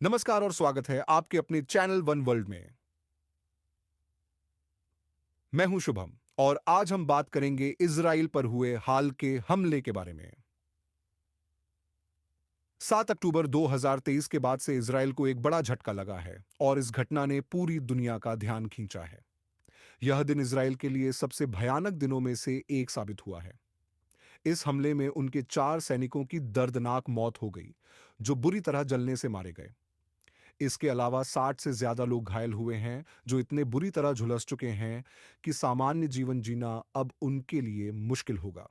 नमस्कार और स्वागत है आपके अपने चैनल वन वर्ल्ड में। मैं हूं शुभम और आज हम बात करेंगे इजराइल पर हुए हाल के हमले के बारे में। 7 अक्टूबर 2023 के बाद से इजराइल को एक बड़ा झटका लगा है और इस घटना ने पूरी दुनिया का ध्यान खींचा है। यह दिन इजराइल के लिए सबसे भयानक दिनों में से एक साबित हुआ है। इस हमले में उनके 4 सैनिकों की दर्दनाक मौत हो गई, जो बुरी तरह जलने से मारे गए। इसके अलावा 60 से ज्यादा लोग घायल हुए हैं, जो इतने बुरी तरह झुलस चुके हैं कि सामान्य जीवन जीना अब उनके लिए मुश्किल होगा।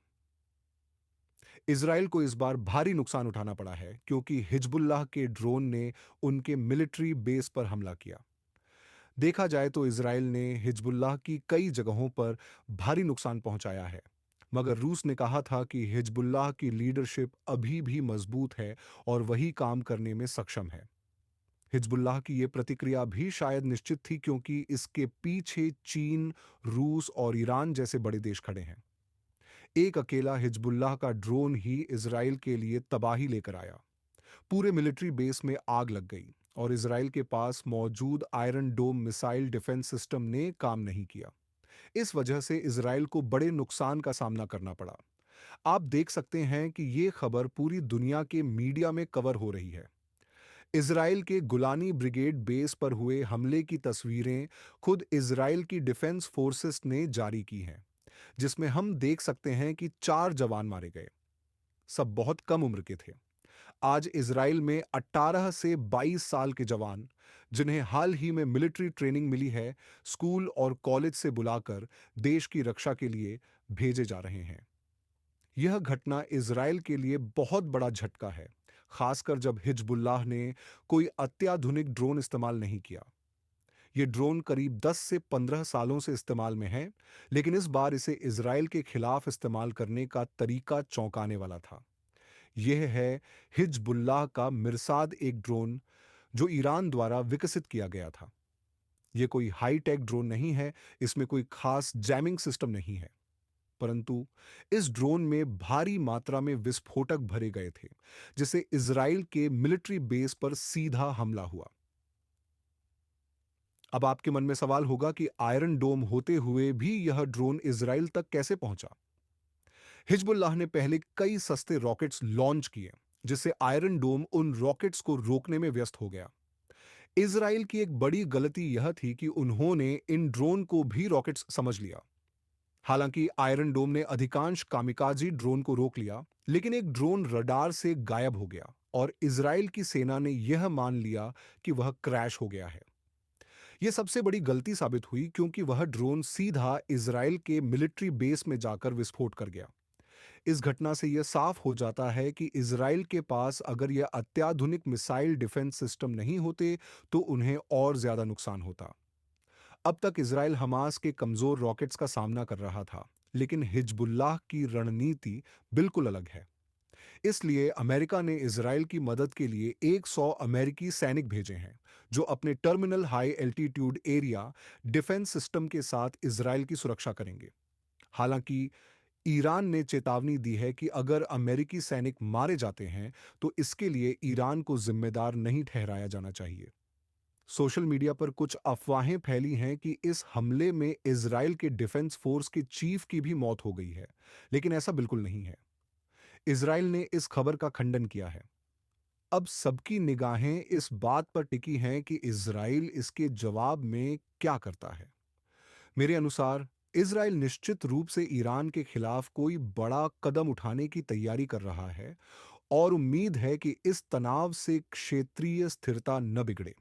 इजराइल को इस बार भारी नुकसान उठाना पड़ा है क्योंकि हिजबुल्लाह के ड्रोन ने उनके मिलिट्री बेस पर हमला किया। देखा जाए तो इजराइल ने हिजबुल्लाह की कई जगहों पर भारी नुकसान पहुंचाया है, मगर रूस ने कहा था कि हिजबुल्लाह की लीडरशिप अभी भी मजबूत है और वही काम करने में सक्षम है। हिजबुल्लाह की ये प्रतिक्रिया भी शायद निश्चित थी क्योंकि इसके पीछे चीन, रूस और ईरान जैसे बड़े देश खड़े हैं। एक अकेला हिजबुल्लाह का ड्रोन ही इजराइल के लिए तबाही लेकर आया। पूरे मिलिट्री बेस में आग लग गई और इजराइल के पास मौजूद iron dome missile defence system ने काम नहीं किया। इस वजह से इजराइल को बड़े नुकसान का सामना करना पड़ा। आप देख सकते हैं कि ये खबर पूरी दुनिया के मीडिया में कवर हो रही है। इजराइल के गुलानी ब्रिगेड बेस पर हुए हमले की तस्वीरें खुद इजराइल की डिफेंस फोर्सेस ने जारी की हैं, जिसमें हम देख सकते हैं कि 4 जवान मारे गए। सब बहुत कम उम्र के थे। आज इजराइल में 18 से 22 साल के जवान, जिन्हें हाल ही में मिलिट्री ट्रेनिंग मिली है, स्कूल और कॉलेज से बुलाकर देश की रक्षा के लिए भेजे जा रहे हैं। यह घटना इजराइल के लिए बहुत बड़ा झटका है, खासकर जब हिजबुल्लाह ने कोई अत्याधुनिक ड्रोन इस्तेमाल नहीं किया। ये ड्रोन करीब 10 से 15 सालों से इस्तेमाल में है, लेकिन इस बार इसे इजराइल के खिलाफ इस्तेमाल करने का तरीका चौंकाने वाला था। यह है हिजबुल्लाह का मिरसाद, एक ड्रोन जो ईरान द्वारा विकसित किया गया था। यह कोई हाई टेक ड्रोन नहीं है, इसमें कोई खास जैमिंग सिस्टम नहीं है, परंतु इस ड्रोन में भारी मात्रा में विस्फोटक भरे गए थे, जिससे इजराइल के मिलिट्री बेस पर सीधा हमला हुआ। अब आपके मन में सवाल होगा कि आयरन डोम होते हुए भी यह ड्रोन इजराइल तक कैसे पहुंचा। हिजबुल्लाह ने पहले कई सस्ते रॉकेट्स लॉन्च किए, जिससे आयरन डोम उन रॉकेट्स को रोकने में व्यस्त हो गया। इजराइल की एक बड़ी गलती यह थी कि उन्होंने इन ड्रोन को भी रॉकेट्स समझ लिया। हालांकि आयरन डोम ने अधिकांश कामिकाजी ड्रोन को रोक लिया, लेकिन एक ड्रोन रडार से गायब हो गया और इजराइल की सेना ने यह मान लिया कि वह क्रैश हो गया है। यह सबसे बड़ी गलती साबित हुई क्योंकि वह ड्रोन सीधा इजराइल के मिलिट्री बेस में जाकर विस्फोट कर गया। इस घटना से यह साफ हो जाता है कि इजराइल के पास अगर यह अत्याधुनिक मिसाइल डिफेंस सिस्टम नहीं होते, तो उन्हें और ज्यादा नुकसान होता। अब तक इजराइल हमास के कमजोर रॉकेट्स का सामना कर रहा था, लेकिन हिजबुल्लाह की रणनीति बिल्कुल अलग है। इसलिए अमेरिका ने इजराइल की मदद के लिए 100 अमेरिकी सैनिक भेजे हैं, जो अपने terminal high altitude area defence system के साथ इजराइल की सुरक्षा करेंगे। हालांकि ईरान ने चेतावनी दी है कि अगर अमेरिकी सैनिक मारे जाते हैं, तो इसके लिए ईरान को जिम्मेदार नहीं ठहराया जाना चाहिए। सोशल मीडिया पर कुछ अफवाहें फैली हैं कि इस हमले में इजराइल के डिफेंस फोर्स के चीफ की भी मौत हो गई है, लेकिन ऐसा बिल्कुल नहीं है। इजराइल ने इस खबर का खंडन किया है। अब सबकी निगाहें इस बात पर टिकी हैं कि इजराइल इसके जवाब में क्या करता है। मेरे अनुसार इजराइल निश्चित रूप से ईरान के खिलाफ कोई बड़ा कदम उठाने की तैयारी कर रहा है और उम्मीद है कि इस तनाव से क्षेत्रीय स्थिरता न बिगड़े।